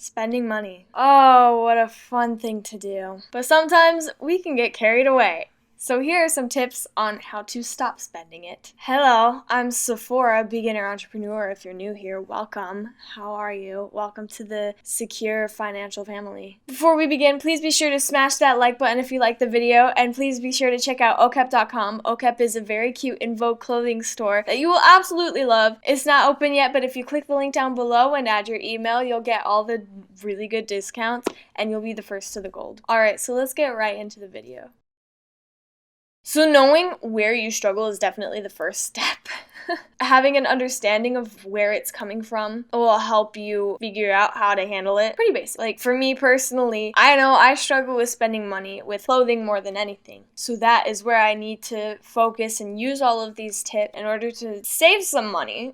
Spending money. Oh, what a fun thing to do. But sometimes we can get carried away. So here are some tips on how to stop spending it. Hello, I'm Sephora, beginner entrepreneur. If you're new here, welcome. How are you? Welcome to the secure financial family. Before we begin, please be sure to smash that like button if you like the video, and please be sure to check out okep.com. Okep is a very cute in vogue clothing store that you will absolutely love. It's not open yet, but if you click the link down below and add your email, you'll get all the really good discounts and you'll be the first to the gold. Alright, so let's get right into the video. So knowing where you struggle is definitely the first step. Having an understanding of where it's coming from will help you figure out how to handle it. Pretty basic. Like for me personally, I know I struggle with spending money with clothing more than anything. So that is where I need to focus and use all of these tips in order to save some money.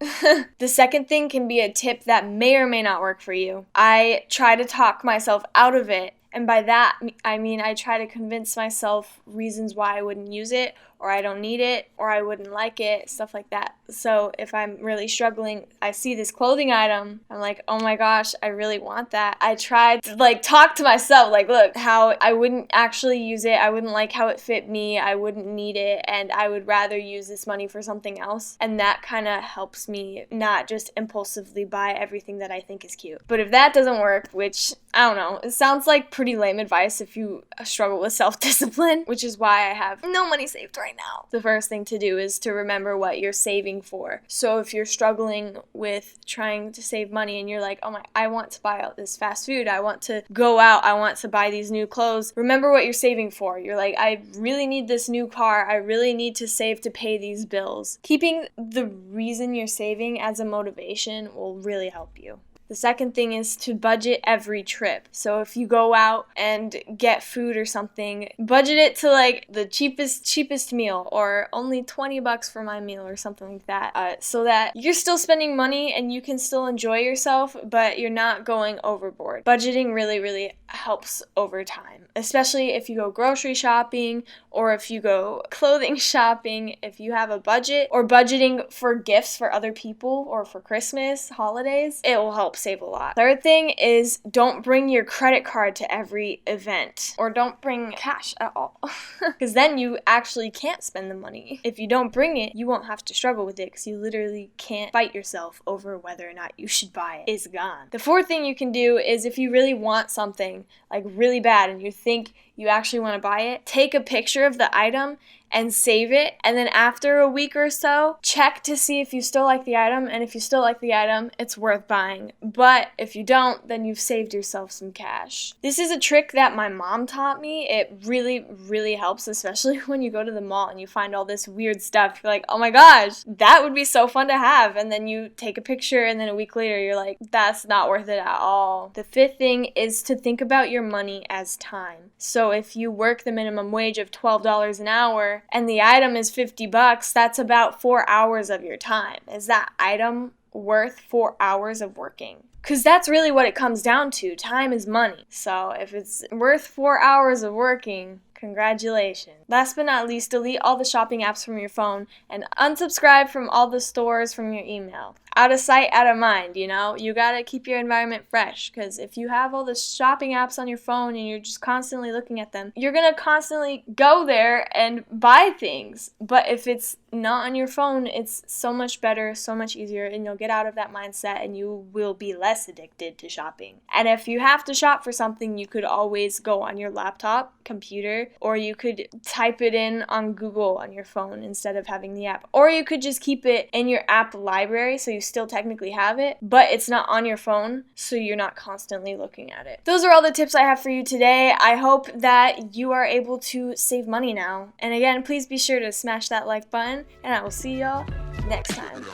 The second thing can be a tip that may or may not work for you. I try to talk myself out of it. And by that, I mean I try to convince myself reasons why I wouldn't use it, or I don't need it, or I wouldn't like it, stuff like that. So if I'm really struggling, I see this clothing item, I'm like, oh my gosh, I really want that. I try to talk to myself, look, how I wouldn't actually use it, I wouldn't like how it fit me, I wouldn't need it, and I would rather use this money for something else. And that kind of helps me not just impulsively buy everything that I think is cute. But if that doesn't work, which, I don't know, it sounds like pretty lame advice if you struggle with self-discipline, which is why I have no money saved right now. The first thing to do is to remember what you're saving for. So if you're struggling with trying to save money and you're like, oh my, I want to buy out this fast food, I want to go out, I want to buy these new clothes, remember what you're saving for. You're like, I really need this new car, I really need to save to pay these bills. Keeping the reason you're saving as a motivation will really help you. The second thing is to budget every trip. So if you go out and get food or something, budget it to the cheapest meal, or only $20 for my meal or something like that, so that you're still spending money and you can still enjoy yourself, but you're not going overboard. Budgeting really helps over time, especially if you go grocery shopping or if you go clothing shopping. If you have a budget, or budgeting for gifts for other people or for Christmas, holidays, it will help save a lot. Third thing is don't bring your credit card to every event, or don't bring cash at all, because then you actually can't spend the money. If you don't bring it, you won't have to struggle with it because you literally can't fight yourself over whether or not you should buy it. It's gone. The fourth thing you can do is if you really want something really bad and you think you actually want to buy it, take a picture of the item and save it, and then after a week or so, check to see if you still like the item, and if you still like the item, it's worth buying. But if you don't, then you've saved yourself some cash. This is a trick that my mom taught me. It really helps, especially when you go to the mall and you find all this weird stuff. You're like, oh my gosh, that would be so fun to have, and then you take a picture, and then a week later, you're like, that's not worth it at all. The fifth thing is to think about your money as time. So if you work the minimum wage of $12 an hour, and the item is $50, that's about 4 hours of your time. Is that item worth 4 hours of working? Because that's really what it comes down to. Time is money. So if it's worth 4 hours of working, congratulations. Last but not least, delete all the shopping apps from your phone and unsubscribe from all the stores from your email. Out of sight, out of mind, you know? You gotta keep your environment fresh, because if you have all the shopping apps on your phone and you're just constantly looking at them, you're gonna constantly go there and buy things. But if it's not on your phone, it's so much better, so much easier, and you'll get out of that mindset and you will be less addicted to shopping. And if you have to shop for something, you could always go on your laptop, computer, or you could type it in on Google on your phone instead of having the app. Or you could just keep it in your app library so you still technically have it, but it's not on your phone, so you're not constantly looking at it. Those are all the tips I have for you today. I hope that you are able to save money now. And again, please be sure to smash that like button, and I will see y'all next time.